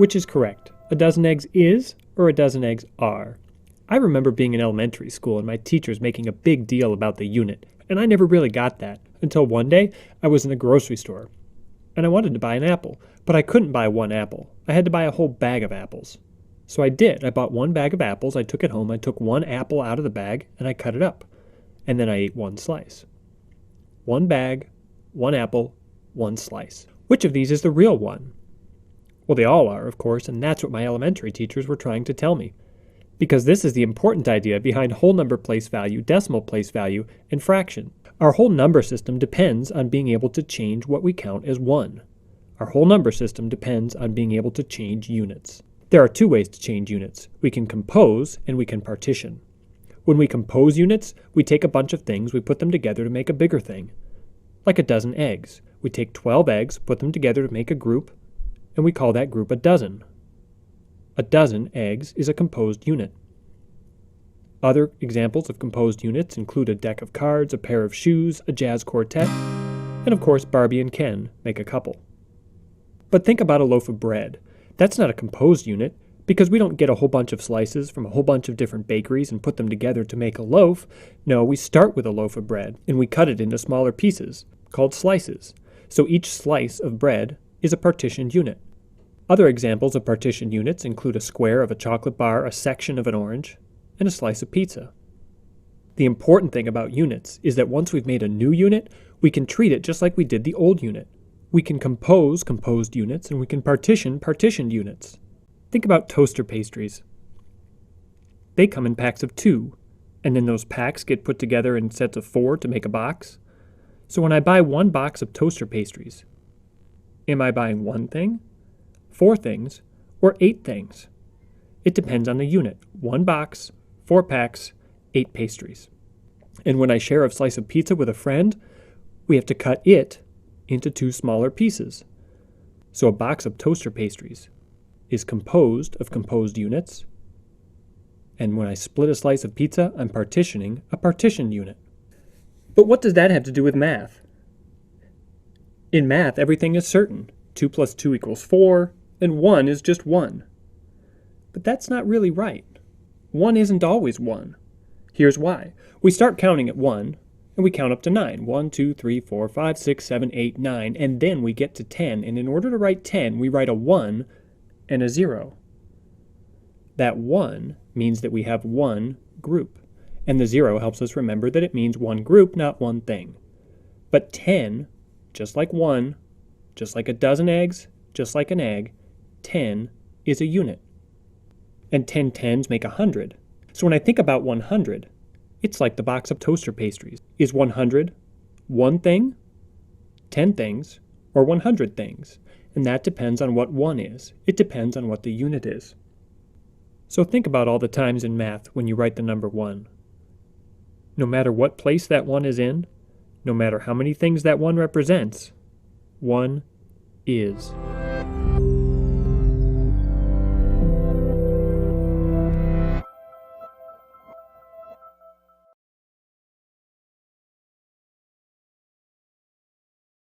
Which is correct? A dozen eggs is or a dozen eggs are? I remember being in elementary school and my teachers making a big deal about the unit, and I never really got that until one day I was in a grocery store and I wanted to buy an apple, but I couldn't buy one apple. I had to buy a whole bag of apples. So I did. I bought one bag of apples, I took it home, I took one apple out of the bag, and I cut it up. And then I ate one slice. One bag, one apple, one slice. Which of these is the real one? Well, they all are, of course, and that's what my elementary teachers were trying to tell me. Because this is the important idea behind whole number place value, decimal place value, and fraction. Our whole number system depends on being able to change what we count as 1. Our whole number system depends on being able to change units. There are two ways to change units. We can compose and we can partition. When we compose units, we take a bunch of things, we put them together to make a bigger thing. Like a dozen eggs. We take 12 eggs, put them together to make a group, and we call that group a dozen. A dozen eggs is a composed unit. Other examples of composed units include a deck of cards, a pair of shoes, a jazz quartet, and of course Barbie and Ken make a couple. But think about a loaf of bread. That's not a composed unit, because we don't get a whole bunch of slices from a whole bunch of different bakeries and put them together to make a loaf. No, we start with a loaf of bread, and we cut it into smaller pieces, called slices. So each slice of bread is a partitioned unit. Other examples of partitioned units include a square of a chocolate bar, a section of an orange, and a slice of pizza. The important thing about units is that once we've made a new unit, we can treat it just like we did the old unit. We can compose composed units, and we can partition partitioned units. Think about toaster pastries. They come in packs of 2, and then those packs get put together in sets of 4 to make a box. So when I buy one box of toaster pastries, am I buying one thing, 4 things, or 8 things? It depends on the unit. 1 box, 4 packs, 8 pastries. And when I share a slice of pizza with a friend, we have to cut it into 2 smaller pieces. So a box of toaster pastries is composed of composed units, and when I split a slice of pizza, I'm partitioning a partitioned unit. But what does that have to do with math? In math, everything is certain. 2 plus 2 equals 4, and 1 is just 1. But that's not really right. 1 isn't always 1. Here's why. We start counting at 1, and we count up to 9. 1, 2, 3, 4, 5, 6, 7, 8, 9, and then we get to 10, and in order to write 10, we write a 1 and a 0. That 1 means that we have one group, and the 0 helps us remember that it means one group, not one thing. But 10, just like 1, just like a dozen eggs, just like an egg, 10 is a unit. And 10 tens make 100. So when I think about 100, it's like the box of toaster pastries. Is 100 one thing, 10 things, or 100 things? And that depends on what 1 is. It depends on what the unit is. So think about all the times in math when you write the number 1. No matter what place that 1 is in, no matter how many things that 1 represents, 1 is.